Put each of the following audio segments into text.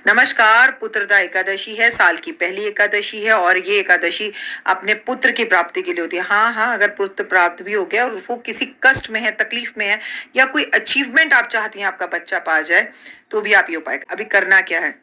नमस्कार। पुत्रदा एकादशी है, साल की पहली एकादशी है और ये एकादशी अपने पुत्र की प्राप्ति के लिए होती है। हाँ हाँ, अगर पुत्र प्राप्त भी हो गया और वो किसी कष्ट में है, तकलीफ में है या कोई अचीवमेंट आप चाहती हैं आपका बच्चा पा जाए, तो भी आप ये उपाय। अभी करना क्या है,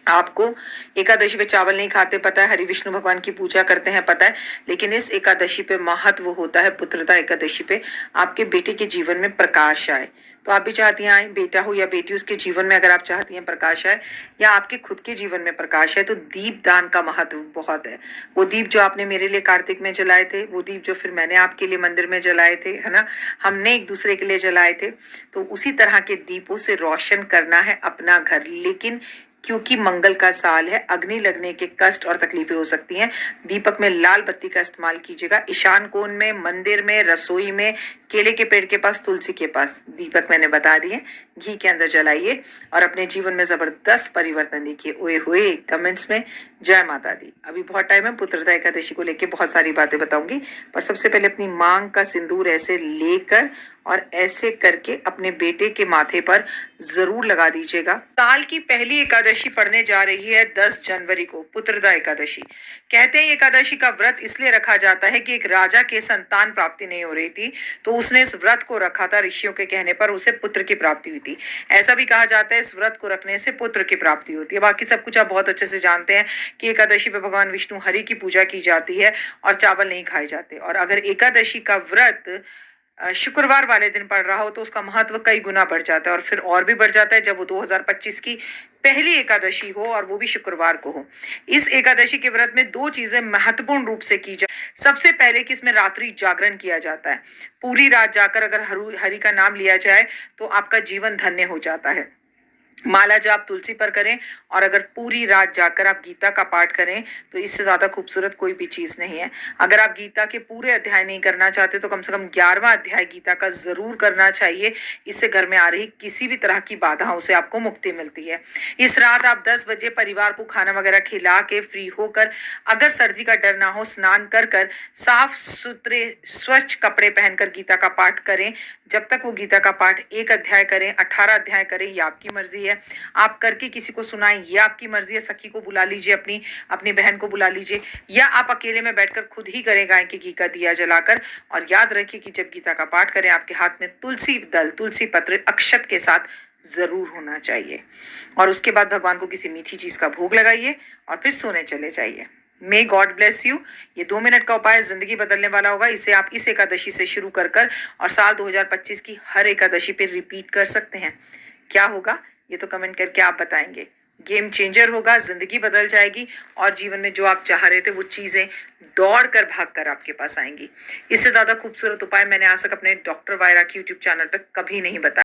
आपको एकादशी पे चावल नहीं खाते पता है, हरि विष्णु भगवान की पूजा करते हैं पता है, लेकिन इस एकादशी पे महत्व होता है, पुत्रदा एकादशी पे आपके बेटे के जीवन में प्रकाश आए। तो आप भी चाहती हैं आए, बेटा हो या बेटी, उसके जीवन में अगर आप चाहती हैं प्रकाश आए या आपके खुद के जीवन में प्रकाश है, तो दीप दान का महत्व बहुत है। वो दीप जो आपने मेरे लिए कार्तिक में जलाए थे, वो दीप जो फिर मैंने आपके लिए मंदिर में जलाए थे, है ना, हमने एक दूसरे के लिए जलाए थे, तो उसी तरह के दीपों से रोशन करना है अपना घर। लेकिन क्योंकि मंगल का साल है, अग्नि लगने के कष्ट और तकलीफें हो सकती हैं। दीपक में लाल बत्ती का इस्तेमाल कीजिएगा। ईशान कोण में, मंदिर में, रसोई में, केले के पेड़ के पास, तुलसी के पास दीपक मैंने बता दिए, घी के अंदर जलाइए और अपने जीवन में जबरदस्त परिवर्तन देखिए। ओए हुए कमेंट्स में जय माता दी। अभी बहुत टाइम है, पुत्रदा एकादशी को लेके बहुत सारी बातें बताऊंगी, पर सबसे पहले अपनी मांग का सिंदूर ऐसे लेकर और ऐसे करके अपने बेटे के माथे पर जरूर लगा दीजिएगा। साल की पहली एकादशी पड़ने जा रही है 10 जनवरी को, पुत्रदा एकादशी। कहते हैं एकादशी का व्रत इसलिए रखा जाता है कि एक राजा के संतान प्राप्ति नहीं हो रही थी, तो उसने इस व्रत को रखा था, ऋषियों के कहने पर उसे पुत्र की प्राप्ति हुई थी। ऐसा भी कहा जाता है इस व्रत को रखने से पुत्र की प्राप्ति होती है। बाकी सब कुछ आप बहुत अच्छे से जानते हैं कि एकादशी पे भगवान विष्णु हरि की पूजा की जाती है और चावल नहीं खाए जाते। और अगर एकादशी का व्रत शुक्रवार वाले दिन पड़ रहा हो तो उसका महत्व कई गुना बढ़ जाता है, और फिर और भी बढ़ जाता है जब वो 2025 की पहली एकादशी हो और वो भी शुक्रवार को हो। इस एकादशी के व्रत में दो चीजें महत्वपूर्ण रूप से की जाए। सबसे पहले कि इसमें रात्रि जागरण किया जाता है। पूरी रात जाकर अगर हरि का नाम लिया जाए तो आपका जीवन धन्य हो जाता है। माला जाप तुलसी पर करें, और अगर पूरी रात जाकर आप गीता का पाठ करें तो इससे ज्यादा खूबसूरत कोई भी चीज नहीं है। अगर आप गीता के पूरे अध्याय नहीं करना चाहते तो कम से कम 11वां अध्याय गीता का जरूर करना चाहिए। इससे घर में आ रही किसी भी तरह की बाधाओं से आपको मुक्ति मिलती है। इस रात आप 10 बजे परिवार को खाना वगैरह खिला के फ्री होकर, अगर सर्दी का डर ना हो, स्नान कर साफ सुथरे स्वच्छ कपड़े पहनकर गीता का पाठ करें। जब तक वो गीता का पाठ 1 अध्याय करें, 18 अध्याय करें, ये आपकी मर्जी है। आप करके किसी को सुनाएं, ये आपकी मर्जी है। सखी को बुला लीजिए, अपनी बहन को बुला लीजिए, या आप अकेले में बैठकर खुद ही करें गाय के घी का दिया जलाकर। और याद रखिए कि जब गीता का पाठ करें आपके हाथ में तुलसी दल, तुलसी पत्र अक्षत के साथ जरूर होना चाहिए। और उसके बाद भगवान को किसी मीठी चीज का भोग लगाइए और फिर सोने चले जाइए। May God bless you. ये 2 मिनट का उपाय जिंदगी बदलने वाला होगा। इसे आप इस एकादशी से शुरू कर और साल 2025 की हर एकादशी पे रिपीट कर सकते हैं। क्या होगा ये तो कमेंट करके आप बताएंगे। गेम चेंजर होगा, जिंदगी बदल जाएगी और जीवन में जो आप चाह रहे थे वो चीजें दौड़ कर भाग कर आपके पास आएंगी। इससे ज्यादा खूबसूरत उपाय मैंने आज तक अपने डॉक्टर वायरा की यूट्यूब चैनल पर कभी नहीं बताया।